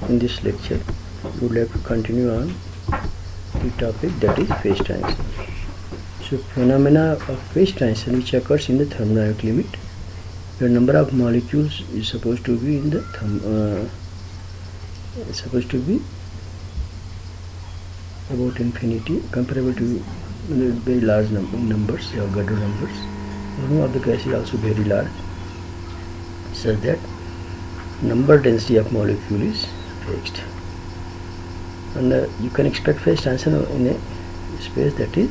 In this lecture we would like to continue on the topic, that is phase transition. So phenomena of phase transition which occurs in the thermodynamic limit, where number of molecules is supposed to be in the about infinity, comparable to very large numbers or Avogadro numbers. The volume of the gas is also very large, such that number density of molecule is fixed, and you can expect phase transition in a space that is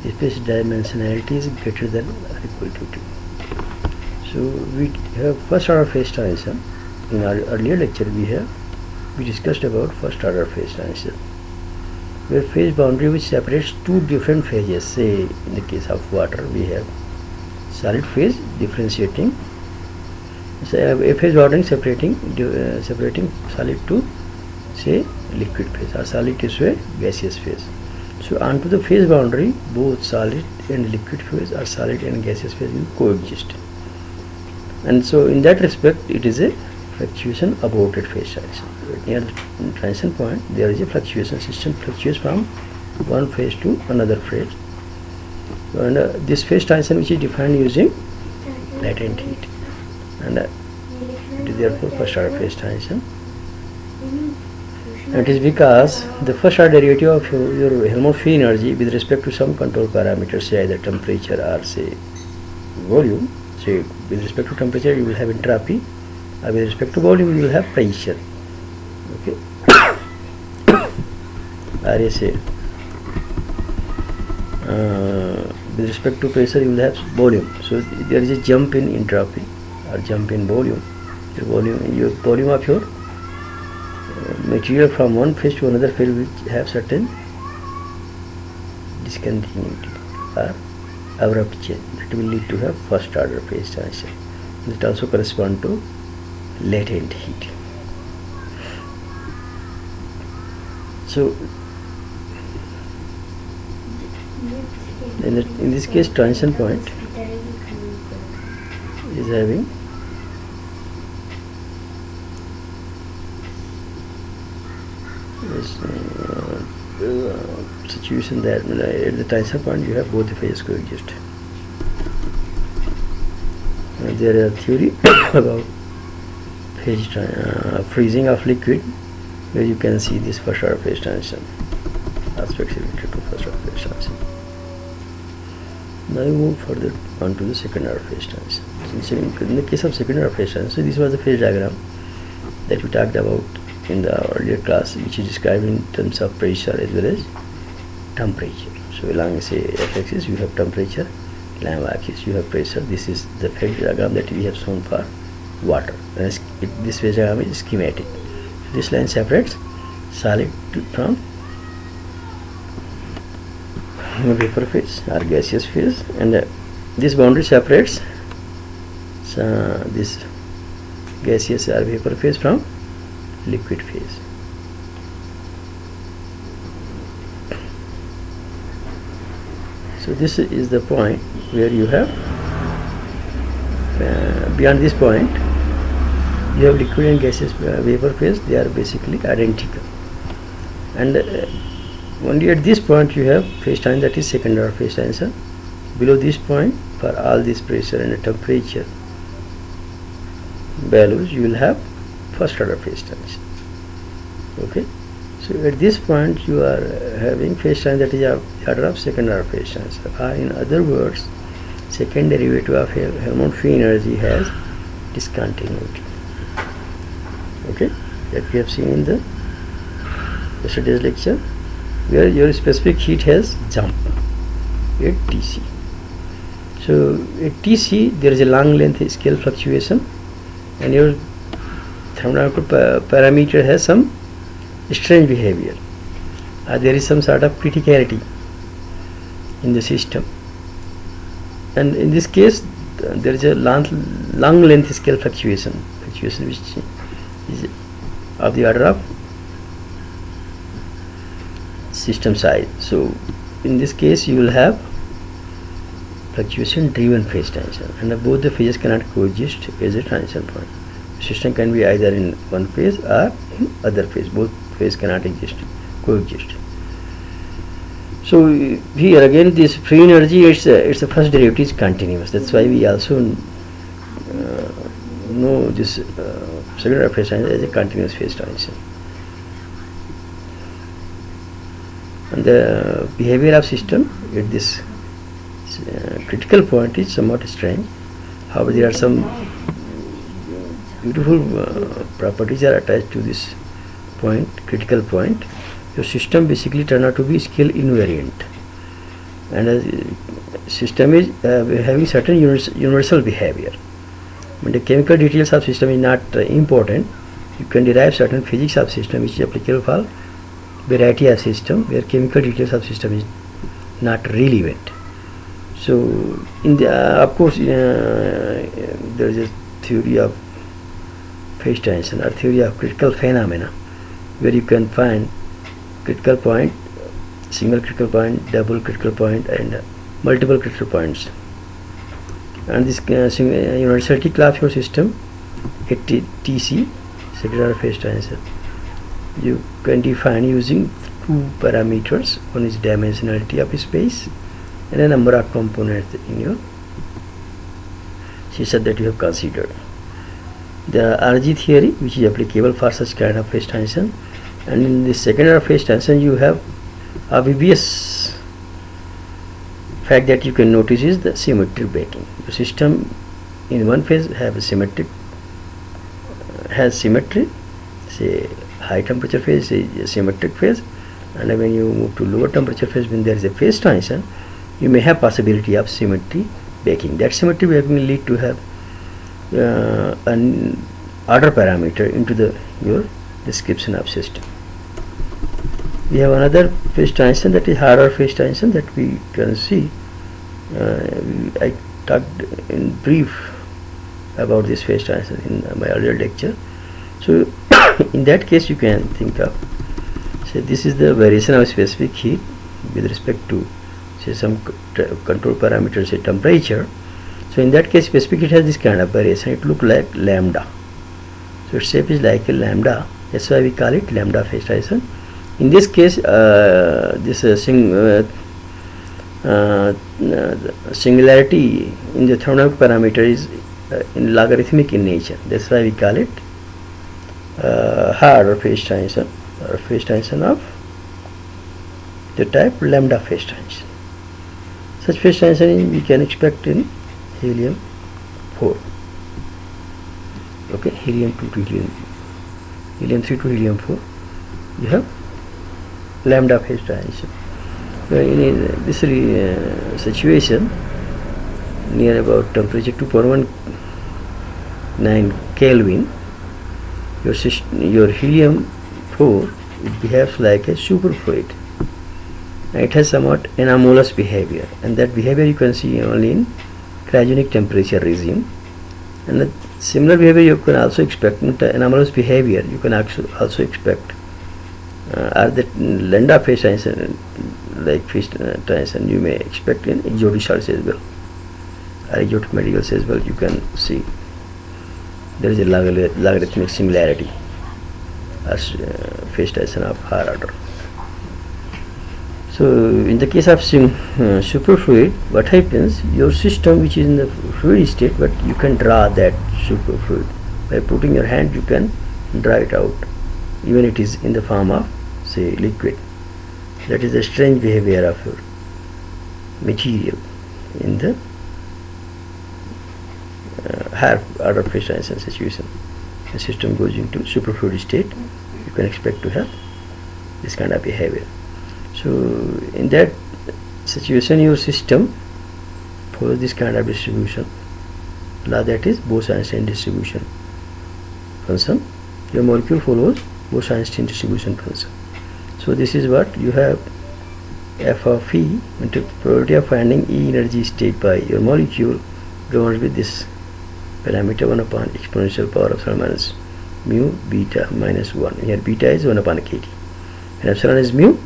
the space dimensionality is greater than or equal to 2. So we have first order phase transition. In our earlier lecture we discussed about first order phase transition, where phase boundary which separates two different phases. Say in the case of water we have solid phase differentiating, so a phase boundary separating solid to say liquid phase, or solid to say gaseous phase. So onto the phase boundary both solid and liquid phase or solid and gaseous phase will coexist, and so in that respect it is a fluctuation about at phase transition. Near the transition point there is a fluctuation, system fluctuates from one phase to another phase, and this phase transition which is defined using latent heat, and it is therefore first order phase transition. And it is because the first order derivative of your Helmholtz free energy with respect to some control parameters, say either temperature or say volume. Say with respect to temperature you will have entropy, or with respect to volume you will have pressure. Okay. Or say with respect to pressure you will have volume. So there is a jump in entropy or jump in volume. Your volume of your material from one phase to another phase will have certain discontinuity or abrupt change, that will lead to have first order phase transition. It also corresponds to latent heat. So in this case transition point is having this situation that at the transition point you have both the phases coexist. There is a theory about phase freezing of liquid, where you can see this first order phase transition aspects related to first order phase transition. Now we move further on to the second order phase transition. In the case of second order phase transition, so this was the phase diagram that we talked about in the earlier class, which is described in terms of pressure as well as temperature. So along say x-axis you have temperature, along y-axis you have pressure. This is the phase diagram that we have shown for water. This phase diagram is schematic. This line separates solid from vapor phase or gaseous phase, and this boundary separates this gaseous or vapor phase from liquid phase. So this is the point where you have beyond this point you have liquid and gaseous vapor phase. They are basically identical, and only at this point you have phase transition, that is second order phase transition. Below this point, for all this pressure and temperature values, you will have first order phase transition. Okay, so at this point you are having phase transition that is of the order of second order phase transition. In other words, second derivative of Helmholtz free energy has discontinuity. Okay, that we have seen in the yesterday's lecture, where your specific heat has jumped at Tc. So at Tc there is a long length scale fluctuation, and your thermodynamic parameter has some strange behavior. There is some sort of criticality in the system, and in this case there is a long length scale fluctuation which is of the order of system size. So in this case you will have fluctuation driven phase transition, and both the phases cannot coexist as a transition point. System can be either in one phase or in other phase. Both phase cannot coexist. So here again, this free energy, it's the first derivative is continuous. That's why we also know this second order phase transition as a continuous phase transition. And the behavior of system at this critical point is somewhat strange. However, there are some beautiful properties are attached to this point, critical point. Your system basically turn out to be scale invariant, and a system is having certain universal behavior. When the chemical details of system is not important, you can derive certain physics of system which is applicable for variety of system where chemical details of system is not relevant. So in the of course there is a theory of phase transition or theory of critical phenomena where you can find critical point, single critical point, double critical point, and multiple critical points. And this universality class of your system at TC, second order phase transition, you can define using two parameters. One is dimensionality of space and a number of components in your system that you have considered. The RG theory, which is applicable for such kind of phase transition. And in the second order phase transition, you have a obvious fact that you can notice is the symmetric breaking. The system in one phase have a symmetric has symmetry. Say high temperature phase is a symmetric phase, and when you move to lower temperature phase, when there is a phase transition, you may have possibility of symmetry breaking. That symmetry breaking will lead to have an order parameter into your description of system. We have another phase transition, that is hard order phase transition, that we can see. I talked in brief about this phase transition in my earlier lecture. So in that case, you can think of, say, this is the variation of specific heat with respect to, say, some control parameter, say temperature. So in that case, specific heat has this kind of variation. It looks like lambda. So its shape is like a lambda. That's why we call it lambda phase transition. In this case, this singularity in the thermodynamic parameter is in logarithmic in nature. That's why we call it high order phase transition, or phase transition of the type lambda phase transition. Such phase transition we can expect in helium 4. Okay, helium 2 to helium 3 to helium 4. You have lambda phase transition. In this situation, near about temperature 2.19 Kelvin, your helium 4, it behaves like a superfluid. It has somewhat anomalous behavior, and that behavior you can see only in cryogenic temperature regime. And the similar behavior you can also expect in anomalous behavior. You can also expect are the lambda phase transition, like phase transition you may expect in exotic salts as well, or exotic materials as well. You can see there is a logarithmic similarity as phase transition of higher order. So in the case of superfluid, what happens? Your system which is in the fluid state, but you can draw that superfluid by putting your hand. You can draw it out, even it is in the form of, say, liquid. That is the strange behavior of your material in the higher order phase transition situation. The system goes into superfluid state. You can expect to have this kind of behavior. So in that situation, your system follows this kind of distribution law, that is Bose-Einstein distribution function. Your molecule follows Bose-Einstein distribution function. So this is what you have: f of E into probability of finding E energy state by your molecule governs with this parameter 1 upon exponential power of epsilon minus mu beta minus 1. Here beta is 1 upon kT and epsilon is mu.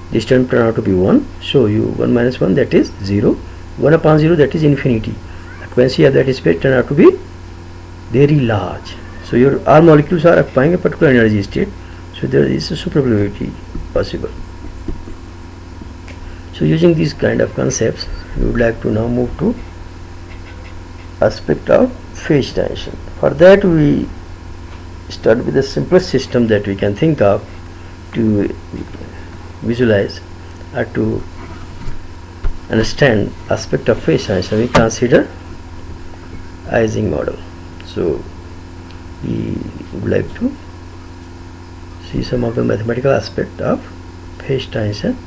This term turn out to be 1, so you 1 minus 1, that is 0, 1 upon 0, that is infinity. Frequency of that space turn out to be very large. So your all molecules are occupying a particular energy state, So there is a superprobability possible. So using these kind of concepts, we would like to now move to aspect of phase transition. For that, we start with the simplest system that we can think of to visualize or to understand aspect of phase transition. We consider Ising model. So we would like to see some of the mathematical aspect of phase transition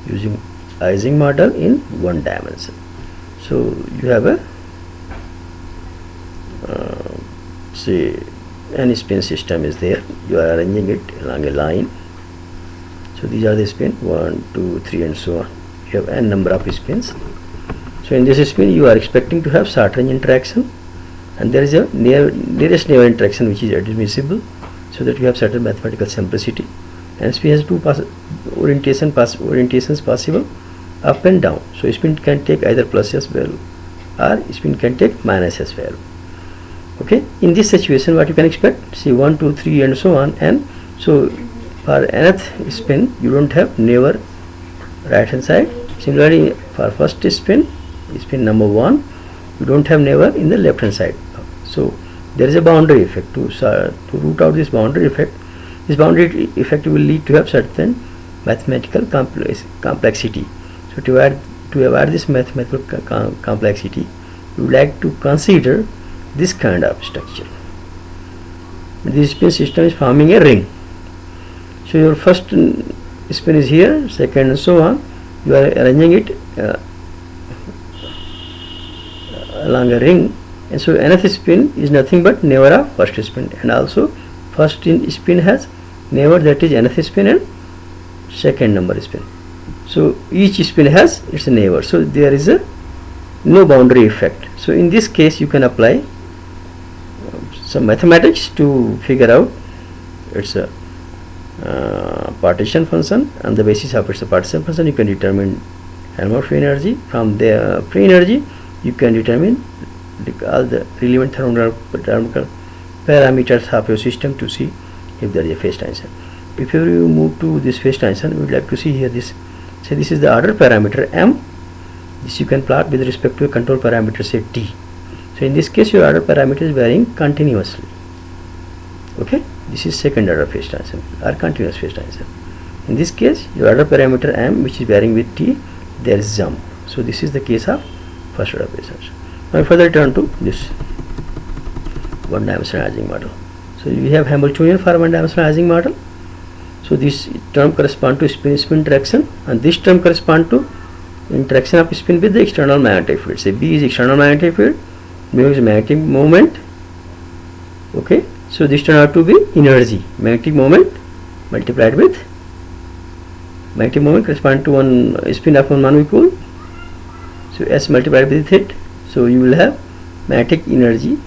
using Ising model in one dimension. So you have a say an spin system is there. You are arranging it along a line. So these are the spin 1, 2, 3 and so on. You have n number of spins. So in this spin you are expecting to have short range interaction, and there is a nearest neighbor interaction which is admissible, so that you have certain mathematical simplicity. And spin has two orientations possible, up and down. So spin can take either plus s value or spin can take minus s value. Okay, in this situation what you can expect, see 1, 2, 3 and so on. And so for nth spin you don't have neighbor right hand side. Similarly for first spin number 1, you don't have neighbor in the left hand side. So there is a boundary effect. To root out this boundary effect, this boundary effect will lead to have certain mathematical complexity. So to add this mathematical complexity, you would like to consider this kind of structure. This spin system is forming a ring. So your first spin is here, second and so on. You are arranging it along a ring, and so nth spin is nothing but neighbor of first spin, and also first spin has neighbor that is nth spin and second number spin. So each spin has its neighbor. So there is a no boundary effect. So in this case you can apply some mathematics to figure out its partition function. On the basis of its partition function you can determine Helmholtz free energy. From the free energy you can determine all the relevant thermodynamical parameters of your system to see if there is a phase transition. If you move to this phase transition, we would like to see here this. Say this is the order parameter m. This you can plot with respect to a control parameter, say t. So in this case your order parameter is varying continuously. Okay, this is second order phase transition or continuous phase transition. In this case your order parameter m, which is varying with t, there is jump. So this is the case of first order phase transition. Now further turn to this one dimensional Ising model. So we have Hamiltonian for one dimensional Ising model. So this term corresponds to spin interaction, and this term corresponds to interaction of spin with the external magnetic field. Say B is external magnetic field, mu is magnetic moment. Okay, so this turn out to be energy, magnetic moment multiplied with magnetic moment correspond to one spin of one monopole. So S multiplied with it. So you will have magnetic energy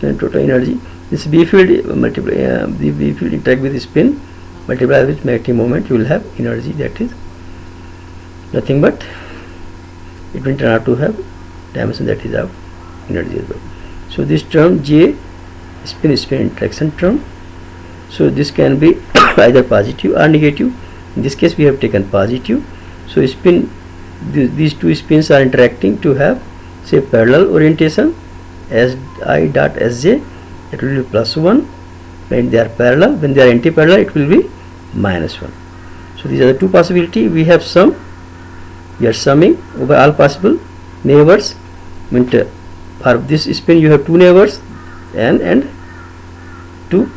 and total energy. This B field the B field interact with the spin multiplied with magnetic moment. You will have energy that is nothing but it will turn out to have dimension that is of energy as well. So this term J spin interaction term. So this can be either positive or negative. In this case we have taken positive. So spin these two spins are interacting to have say parallel orientation Si dot Sj, it will be +1 when they are parallel. When they are anti-parallel it will be -1. So these are the two possibilities. We have sum. We are summing over all possible neighbors. For this spin you have two neighbors and 2.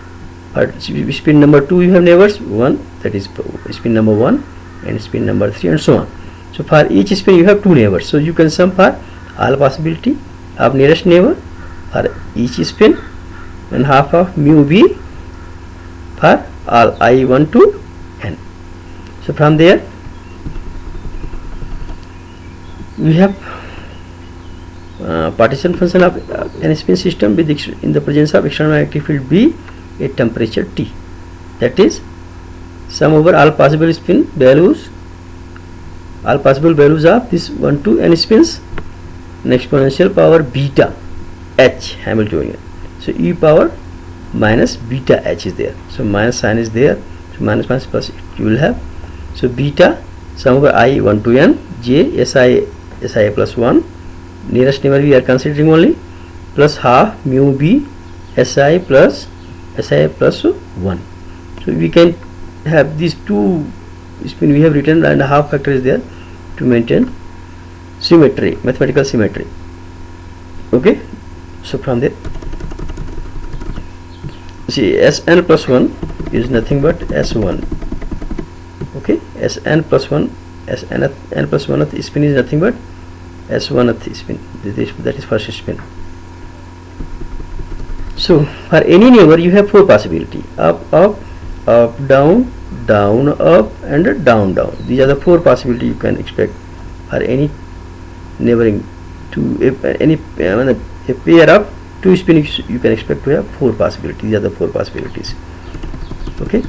For spin number 2 you have neighbors 1, that is spin number 1, and spin number 3 and so on. So for each spin you have two neighbors. So you can sum for all possibility of nearest neighbor for each spin and half of mu b for all I1 to n. So from there we have partition function of an spin system with in the presence of external magnetic field B at temperature T, that is sum over all possible spin values, all possible values of this 1 to n spins, an exponential power beta h Hamiltonian. So e power minus beta h is there. So minus sign is there. So minus minus plus you will have. So beta sum over I 1 to n j si plus 1, nearest neighbor we are considering only, plus half mu b si plus 1. So we can have these two spin we have written, and a half factor is there to maintain symmetry, mathematical symmetry. Okay, so from there, see, Sn plus 1 is nothing but S1. Okay, Sn plus 1, Sn plus 1th spin is nothing but S1th spin. That is first spin. So for any neighbor you have four possibility: up, up, up, down, down, up, and down, down. These are the four possibility you can expect for any neighboring to a pair of two spins. You can expect to have four possibilities. These are the four possibilities. Okay,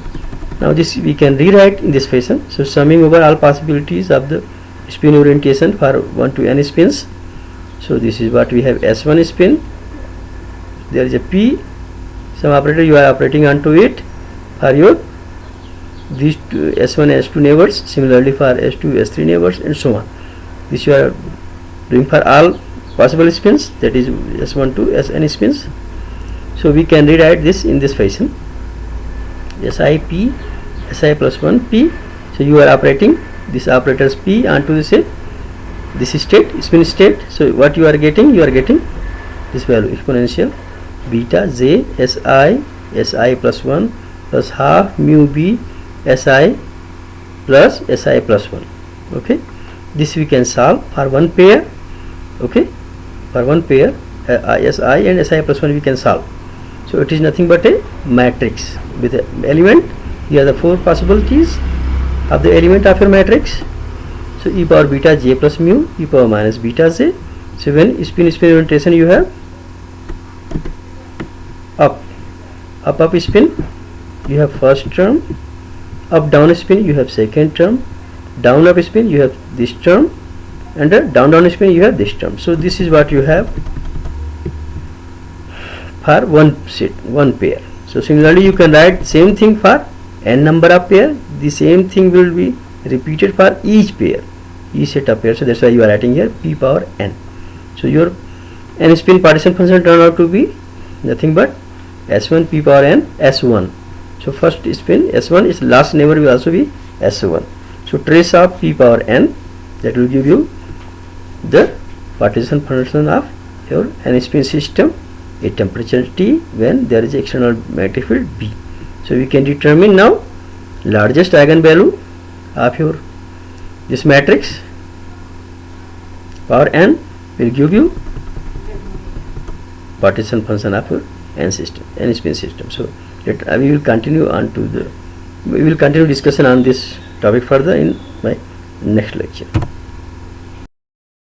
now this we can rewrite in this fashion. So summing over all possibilities of the spin orientation for 1 to n spins. So this is what we have: S1 spin, there is a P, some operator you are operating onto it for your these two S1 S2 neighbors, similarly for S2 S3 neighbors, and so on. This you are doing for all possible spins, that is S1 to Sn spins. So we can rewrite this in this fashion: Si P, Si plus 1 P. So you are operating this operator's P onto this state, spin state. So what you are getting? You are getting this value, exponential beta j si plus 1 plus half mu b si plus 1. Okay, this we can solve for one pair. Okay, for one pair si and si plus 1 we can solve. So it is nothing but a matrix with an element. Here are the four possibilities of the element of your matrix. So e power beta j plus mu, e power minus beta j. So when spin orientation you have up spin you have first term, up down spin you have second term, down up spin you have this term, and down spin you have this term. So this is what you have for one pair. So similarly you can write same thing for n number of pair. The same thing will be repeated for each pair, each set of pairs. So that's why you are writing here p power n. So your n spin partition function turned out to be nothing but S1 p power n S1. So first spin S1 is last neighbor will also be S1. So trace of p power n, that will give you the partition function of your n spin system, a temperature T when there is external magnetic field B. So we can determine now largest eigenvalue of your this matrix power n will give you partition function of your n spin system. So we will continue discussion on this topic further in my next lecture.